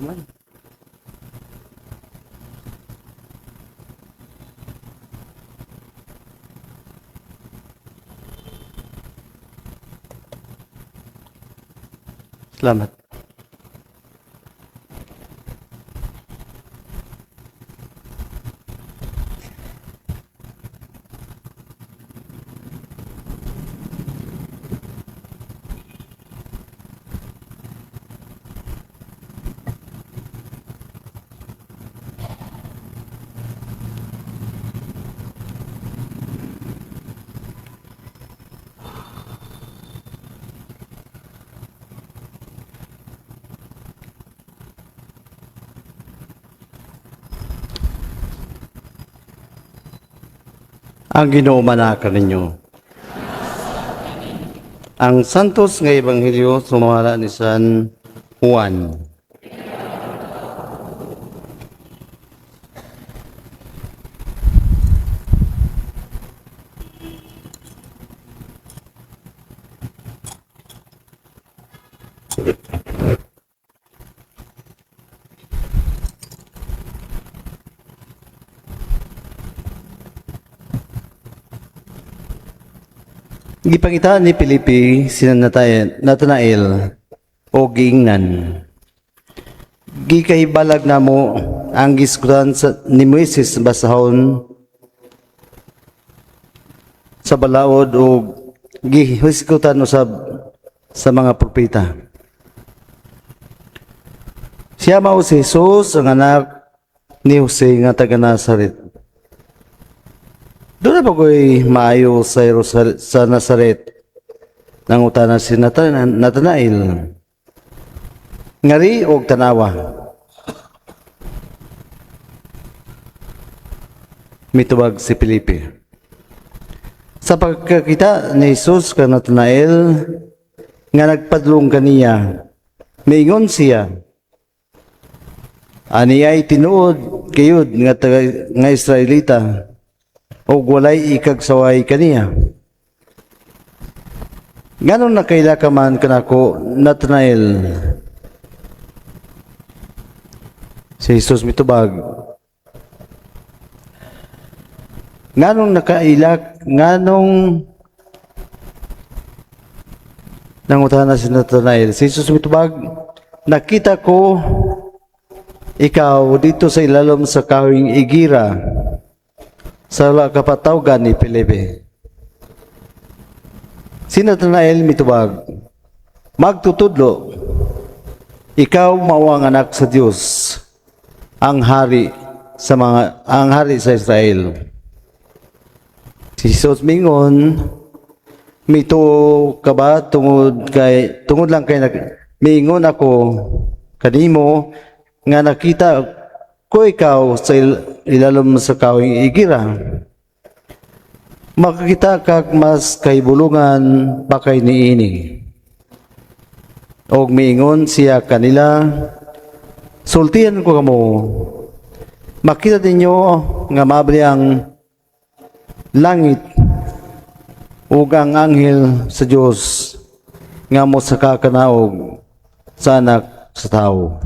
man. Salamat. Ang Ginoo manaka ninyo. Ang santos nga ebanghelyo sumala ni San Juan. Gipangita ni Felipe si Natanael o giingnan. Gikahibalag na mo ang giskutan ni Moises basahon sa balaod o gihiskutan usab sa mga propeta. Siya mao si Jesus ang anak ni Jose nga taga Nazaret. Doon na pa ko'y maayo sa Nazaret nang utana si Natanael. Ngari o tanawa. Mitubag si Felipe. Sa pagkakita ni Jesus ka Natanael, nga nagpadlong kaniya, miingon siya, ani ay tinuod kayod nga Israelita, o walay ikagsaway kaniya. Ganon na kaila ka man kanako, Natanael? Si Jesus mitubag, nganong nakailak, nganong nangutana si Natanael. Si Jesus mitubag, nakita ko ikaw dito sa ilalom sa kawing igira sa kapatawgan ni Felipe. Si Natanael mitubag, magtutudlo, ikaw mao ang anak sa Dios, ang hari sa Israel. Si Jesus mingon, mito ka ba tungod lang kay mingon ako kanimo nga nakita ko ikaw sa ilalom sa kawing igira. Makakita kag mas kahibulungan pa kay niini. Og miingon siya kanila, sultihan ko kamo, makita ninyo nga mabli ang langit ug ang anghel sa Dios nga mo sa kakanaog sa anak sa tao.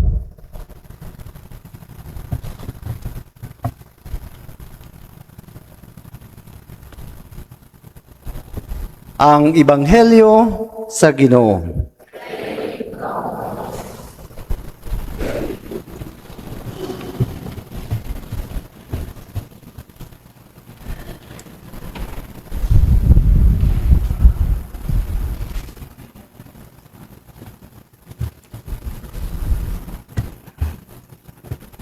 Ang Ebanghelyo sa Ginoo.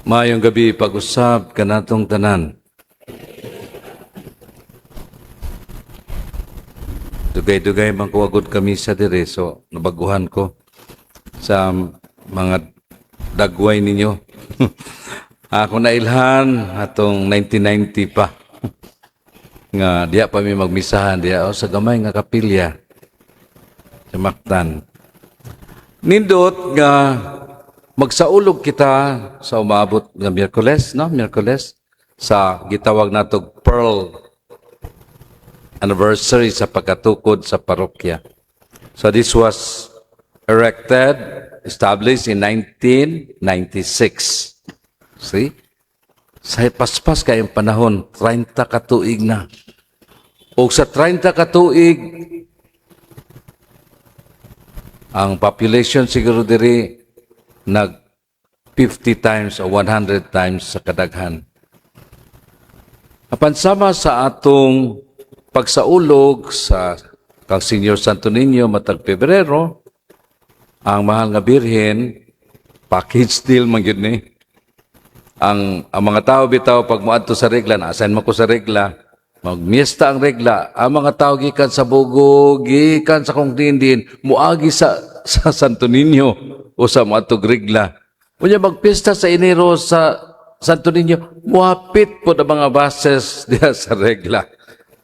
Maayong gabi, pag-usab kanatong tanan. Dugay-dugay man kuwagod kami sa dire, so nabaguhan ko sa mga dagway ninyo. Ako nailhan atong 1990 pa. Nga diya pa mi magmisahan diya sa gamay nga kapilya sa Mactan. Nindot nga magsaulog kita sa umabot nga Miyerkules, no? Miyerkules sa gitawag natog Pearl anniversary sa pagkatukod sa parokya. So this was erected established in 1996. See? Sa paspas kayong panahon, 30 katuig na. O sa 30 katuig, ang population siguro diri nag 50 times o 100 times sa kadaghan. Apan sama sa atong pagsaulog sa kang Senior Santo Niño matag Pebrero, ang mahal nga birhen, package deal man yun ni. Ang mga tao bitaw pag moadto sa regla, na-assign mo ko sa regla, magmiesta ang regla, ang mga tao gikan sa Bugo, gikan sa kung din, muagi sa Santo Niño o sa moadtog regla. Unya magpista sa Enero sa Santo Niño, muhapit po na mga bases diya sa regla.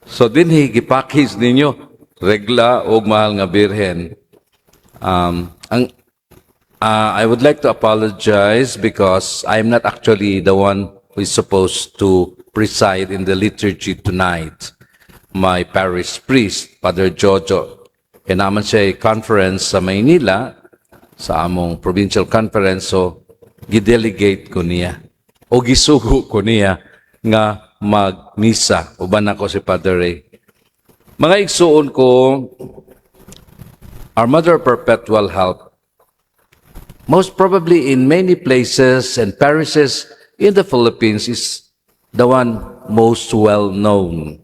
So dinhi gipackage ninyo regla o mahal nga birhen. I would like to apologize because I'm not actually the one who is supposed to preside in the liturgy tonight. My parish priest, Father Jojo, naman siya conference sa Maynila, sa among provincial conference, so gidelegate ko niya o gisugo ko niya nga magmisa. Uban ako si Father Ray. Mga igsuon ko, our Mother Perpetual Help, most probably in many places and parishes in the Philippines, is the one most well known.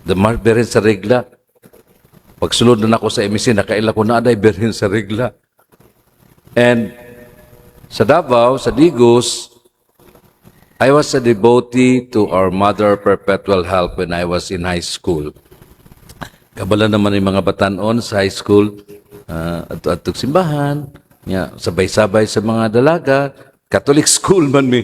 The Berhen sa Regla. Pagsulod na ako sa MSC, nakaila ko na aday Berhen sa Regla. And sa Davao, sa Digos, I was a devotee to our Mother Perpetual Help when I was in high school. Kabala naman yung mga batanon sa high school, at simbahan, sabay-sabay sa mga dalaga, Catholic school man mi,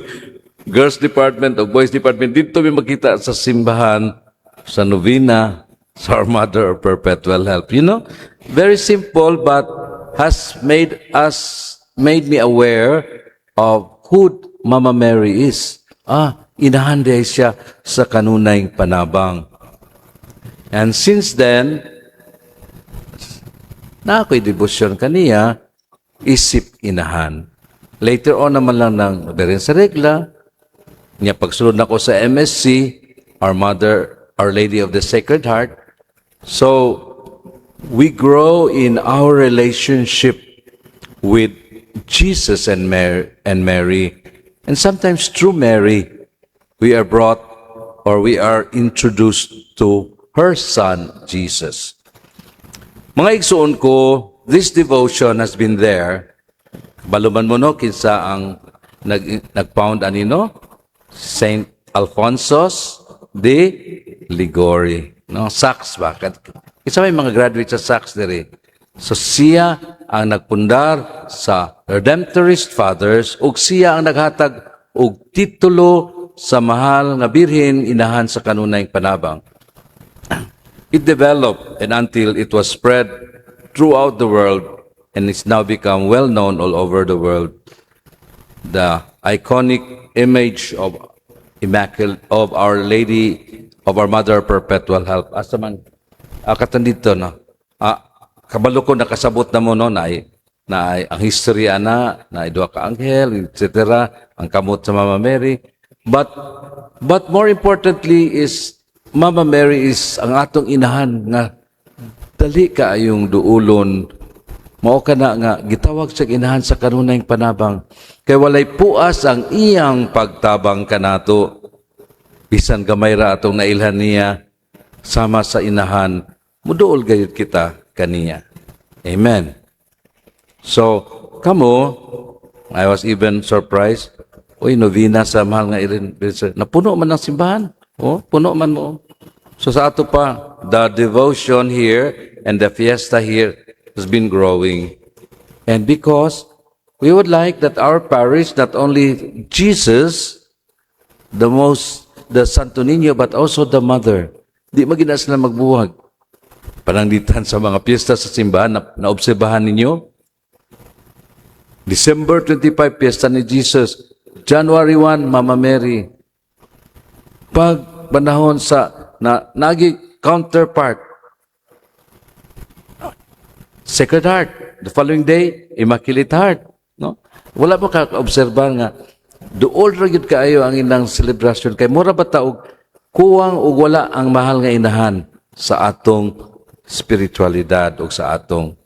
girls department o boys department, dito may makita sa simbahan, sa novena, sa our Mother of Perpetual Help. You know, very simple but has made me aware of who Mama Mary is. Inahanday siya sa kanunay panabang. And since then, na ako'y devotion kaniya, isip inahan. Later on naman lang ng Berhen sa Regla, niya pagsulod na ko sa MSC, our Mother, Our Lady of the Sacred Heart. So, we grow in our relationship with Jesus and Mary. And sometimes through Mary, we are brought or we are introduced to her Son, Jesus. Mga igsuon ko, this devotion has been there. Baluman mo no, kinsa ang nag-found anino? Saint Alfonsos de Liguori. No? Saks ba? Isa may mga graduate sa Saks diri. So siya ang nagpundar sa Redemptorist Fathers ug siya ang naghatag og titulo sa mahal nga birhen inahan sa kanunay panabang. It developed and until it was spread throughout the world and it's now become well known all over the world. The iconic image of Immaculate of Our Lady of Our Mother Perpetual Help. Asa man katandito no. Kabalo ko nakasabot na mo no na ang history na duha ka anghel, etc. Ang kamot sa Mama Mary. But more importantly is Mama Mary is ang atong inahan nga dali ka yung duulon. Mao ka na nga gitawag sa inahan sa kanunayng panabang. Kay walay puas ang iyang pagtabang kanato. Bisan gamay ra atong nailhan niya sama sa inahan, muduol gayud kita kaniya. Amen. So, kamo, I was even surprised. Uy, novena sa mahal nga irin. Napuno man ang simbahan. Puno man mo. So sa ato pa, the devotion here and the fiesta here has been growing. And because we would like that our parish, not only Jesus, the Santo Niño, but also the Mother, di maginas na magbuwag. Pananglitan sa mga piyesta sa simbahan na obserbahan ninyo. December 25, piyesta ni Jesus. January 1, Mama Mary. Pag panahon sa nagi counterpart, Sacred Heart. The following day, Immaculate Heart. No? Wala mo ka-obserbar nga, dool ra gyud kaayo ang inang celebration kay mura ba taog kuwang ug wala ang mahal nga inahan sa atong spiritualidad o sa atong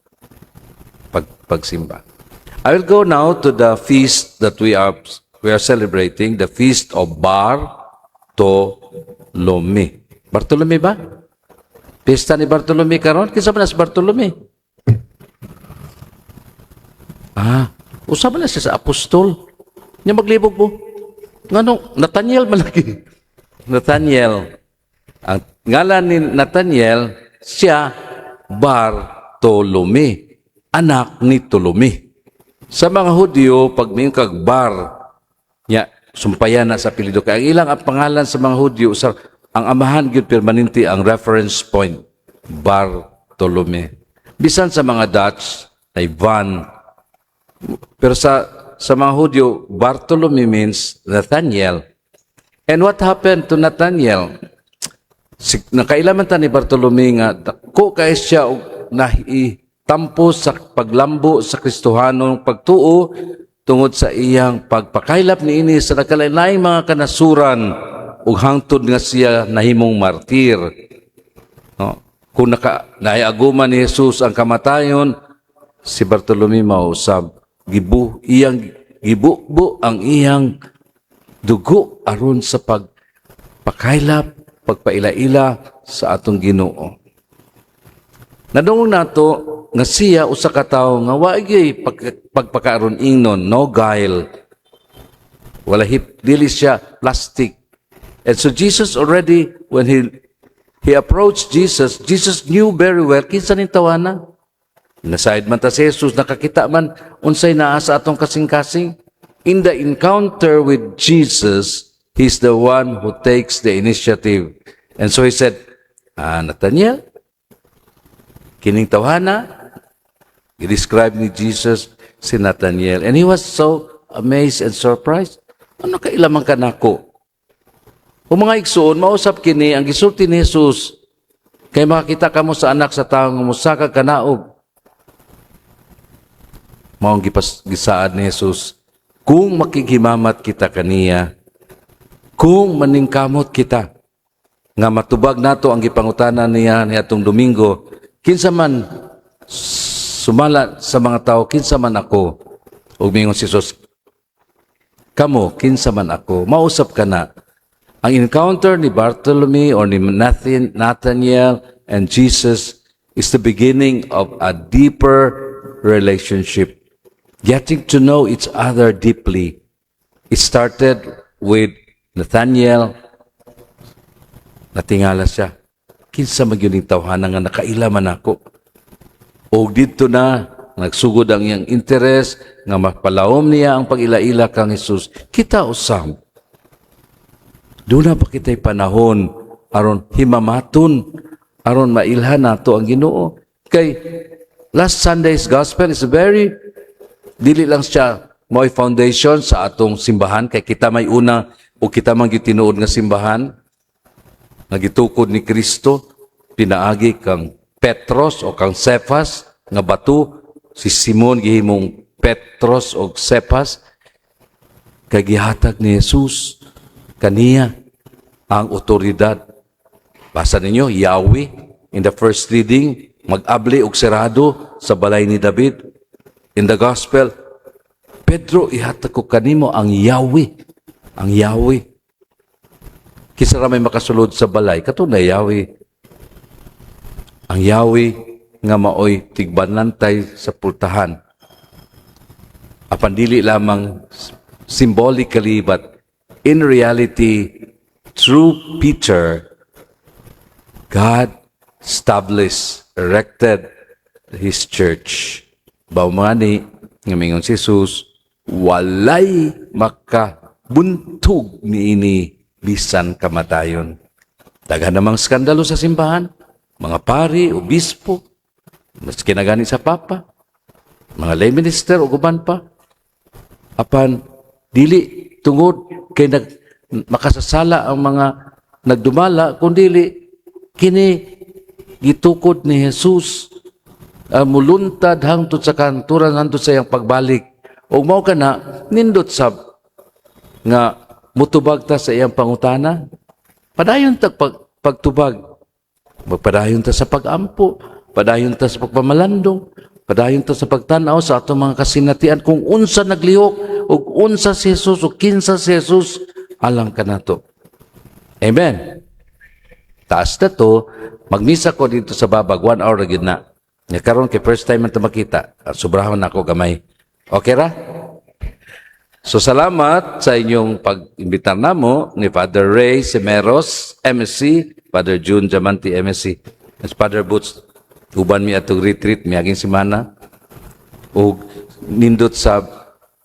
pagsimba. I will go now to the feast that we are celebrating, the feast of Bartolome. Bartolome ba? Pista ni Bartolome karon, kinsa man si Bartolome? Usa man na siya sa apostol. Nya maglibog po. Ngano, Nathaniel malaki. Nathaniel. Ang ngalan ni Nathaniel, siya Bartolome, anak ni Tolome. Sa mga Hudyo, pag may kag Bar, nya sumpayan na sa apelyido. Kaya ang ilang ang pangalan sa mga Hudyo, ang amahan gyud permanente ang reference point, Bartolome. Bisan sa mga Dutch, ay Van. Pero sa mga Hudyo, Bartolome means Nathaniel. And what happened to Nathaniel? Nakailaman ta ni Bartolome nga, ko kay siya nahitampo sa paglambo sa Kristohanong pagtuo tungod sa iyang pagpakailap niini sa nakalain-laing mga kanasuran ug hangtod nga siya nahimong martir. No? Kung naiaguman ni Jesus ang kamatayon, si Bartolome mausab gibubo ang iyang dugo aron sa pagpakailap, pagpaila-ila sa atong Ginoo. Nadungog nato nga siya usa ka tawo nga wa gyud pagpakaaron ingnon, no guile. Wala dili siya plastic. And so Jesus already, when he approached Jesus, Jesus knew very well kinsa ning tawana. Nasayad man ta si Jesus, nakakita man unsay naa sa atong kasing-kasing. In the encounter with Jesus, he's the one who takes the initiative. And so he said, Nathaniel, kining tawhana, i-describe ni Jesus si Nathaniel. And he was so amazed and surprised. Ano kailamang ka nako? Kung mga igsoon, mausap kini, ang gisulti ni Jesus, kay makakita ka mo sa anak sa taong musaka kanaog. Maong gisaad ni Jesus, kung makikimamat kita kaniya, kung maningkamot kita, nga matubag nato ang gipangutanan niya niadtong Domingo, kinsa man sumala sa mga tao, kinsa man ako, ug mingon si Jesus, kamo, kinsa man ako, mausap ka na. Ang encounter ni Bartolome or ni Nathaniel and Jesus is the beginning of a deeper relationship. Getting to know each other deeply. It started with Nathaniel. Natingala siya. Kinsa man gyud ning tawhana nga nakaila man ako. O dito na nagsugod ang iyang interes nga mapalawom niya ang pag-ila-ila kang Jesus. Kita usam. Doon na pa kita'y panahon aron himamaton aron mailhan nato ang Ginoo. Kay last Sunday's gospel is very dili lang siya mo'y foundation sa atong simbahan kay kita may una o kita man gitinuod nga simbahan nga gitukod ni Kristo pinaagi kang Petros o kang Cephas nga bato si Simon gihimong Petros o Cephas kay gihatag ni Jesus kaniya ang otoridad. Basa ninyo Yahweh in the first reading mag-abli og serado sa balay ni David. In the gospel, Pedro, ihatag ko kanimo ang Yahweh. Ang Yahweh. Kinsa ra may makasulod sa balay, katunay Yahweh. Ang Yahweh nga maoy tigbanantay sa pultahan. Apan dili lamang symbolically, but in reality, through Peter, God established, erected His church. Baumani, nga mingon si Jesus, walay makabuntog niini bisan kamatayon. Daghan namang skandalo sa simbahan, mga pari, obispo, mas kinagani sa papa, mga lay minister o guban pa. Apan, dili tungod kay makasasala ang mga nagdumala, kundili kini gitukod ni Jesus Muluntad hangtod sa kanturan hangtod sa iyang pagbalik. O mao kana nindot sab nga mutubag ta sa iyang pangutana. Padayon ta pagtubag. Magpadayon ta sa pagampo, padayon ta sa pagpamalandong, padayon ta sa pagtanaw sa atong mga kasinatian kung unsa naglihok ug unsa si Jesus ug kinsa si Jesus alang kanato. Amen. Taas na to, magmisa ko dito sa babag 1 hour na gid na. Nga karon kay first time man ta makita, sobrahon nako gamay. Okay ra? So salamat sa inyong pag-imbitar namo ni Father Ray Semeros, MSc, Father June Diamante, MSc, as Father Boots, uban mi atong retreat, miyaging simana, o nindot sa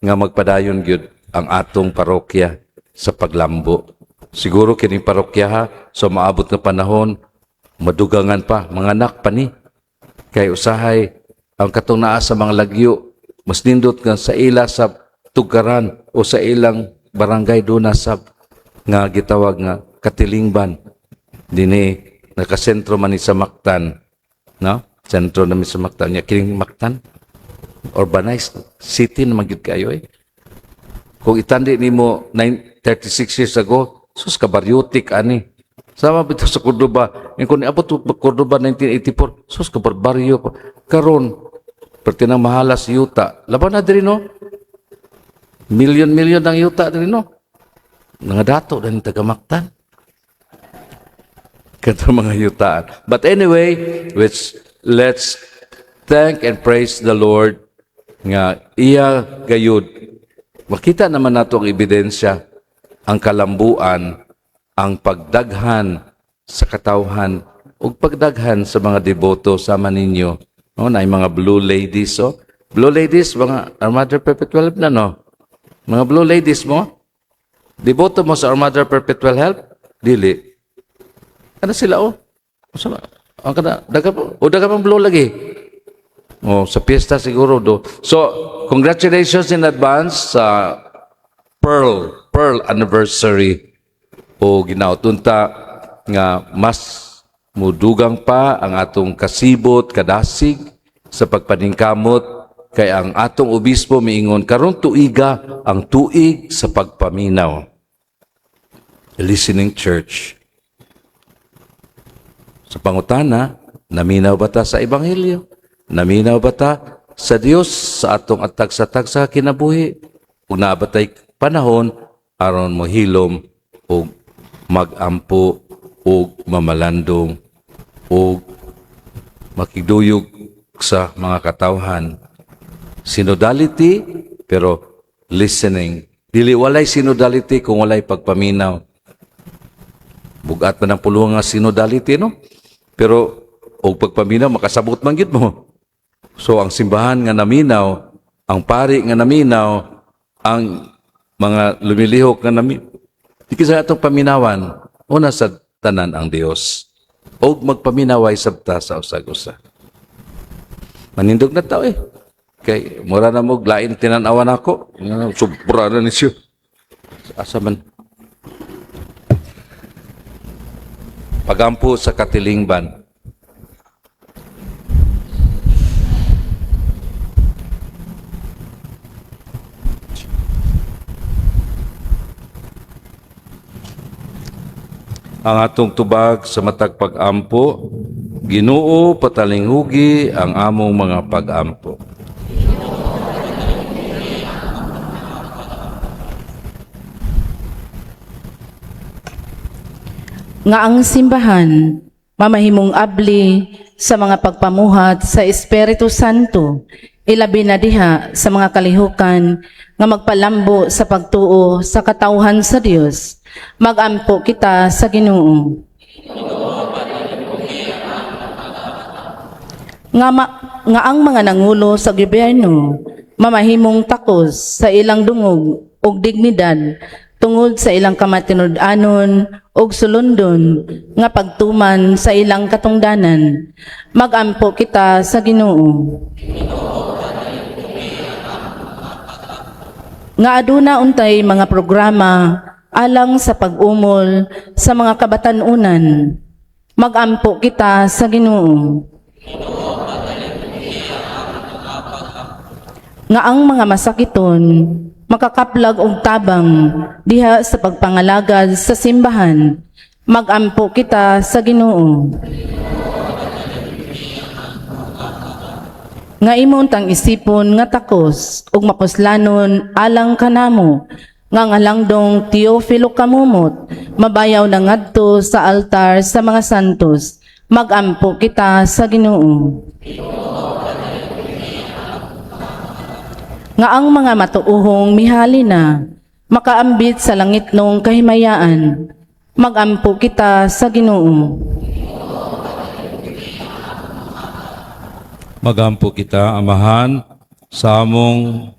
nga magpadayon gyud ang atong parokya sa paglambo. Siguro kining parokya ha, so maabot na panahon, madugangan pa, mga anak pa ni. Kay usahay, ang katong naa sa mga lagyo, mas nindot nga sa ila sa tugaran o sa ilang barangay doon sa nga gitawag nga katilingban. Dini, nakasentro man ni sa Mactan. No? Sentro namin sa Mactan. Nya kining Mactan, urbanized city na magyud kayo eh. Kung itandi nimo 36 years ago, sus kabaryotik ani. Sama bito sa Cordoba. Kung niabot Cordoba 1984, sus kabarbaryo pa. Karon, perti nang mahalas yuta. Laban na diri no? Milyon-milyon ang yuta diri no? Mga dato din taga-Mactan. Kanto mga yutaan. But anyway, let's thank and praise the Lord nga iya gayud. Makita naman nato ang ebidensya, ang kalambuan, ang pagdaghan sa katawhan ug pagdaghan sa mga deboto sama ninyo. No, na mga blue ladies, oh. Blue ladies, mga Our Mother Perpetual Help na, no? Mga blue ladies mo, deboto mo sa Our Mother Perpetual Help? Dili. Ano sila, oh? Ang kada, daga pang blue lagi. Oh, sa piyesta siguro, do. So, congratulations in advance sa Pearl anniversary. O ginautunta nga mas mudugang pa ang atong kasibot, kadasig sa pagpaningkamot kay ang atong obispo miingon karon tuiga ang tuig sa pagpaminaw. A listening church. Sa pangutana, naminaw ba ta sa ebanghelyo? Naminaw ba ta sa Dios sa atong atag-satag sa kinabuhi? Kung nabatay panahon aron mohilom o magampo o mamalandong o makiduyog sa mga katawhan. Synodality, pero listening. Dili walay synodality kung walay pagpaminaw. Bugat pa ng puluhan nga synodality, no? Pero, o pagpaminaw, makasabot man gid mo. So, ang simbahan nga naminaw, ang pari nga naminaw, ang mga lumilihok nga naminaw, di kisa atong paminawan, una sa tanan ang Dios. O magpaminaway sabta sa usag-usa. Manindog na tao eh. Kay, mura na mo, lain tinanawan ako. Sobra na ni siya. Asa man. Pagampo sa katilingban. Ang atong tubag sa matag pag-ampo, Ginoo patalinghugi ang among mga pag-ampo. Nga ang simbahan, mamahimong abli sa mga pagpamuhat sa Espiritu Santo, ilabi na diha sa mga kalihukan nga magpalambo sa pagtuo sa katawhan sa Dios. Magampo kita sa Ginoo. Nga ang mga nangulo sa gobyerno mamahimong takos sa ilang dungog ug dignidad tungod sa ilang kamatinud-anon ug sulundon nga pagtuman sa ilang katungdanan. Magampo kita sa Ginoo. Nga aduna untay mga programa alang sa pag-umol sa mga kabatanunan. Magampo kita sa Ginoo. nga ang mga masakiton makakaplag og tabang diha sa pagpangalagad sa simbahan. Magampo kita sa Ginoo. Nga imong tang isipon nga takos ug mapuslanon alang kanamo nga ngalangdong Teofilo kamumot mabayaw na ngadto sa altar sa mga santos. Magampo kita sa Ginoo. Nga ang mga matuuhong mihali na makaambit sa langitnong kahimayaan. Magampo kita sa Ginoo. Magampo kita, Amahan, sa among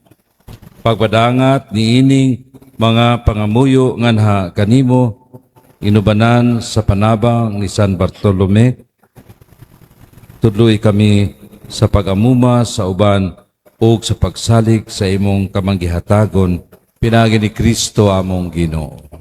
pagpadangat niining mga pangamuyo nganha kanimo inubanan sa panabang ni San Bartolome. Tudloy kami sa pagamuma sa uban o sa pagsalig sa imong kamanggihatagon pinagi ni Kristo among Ginoo.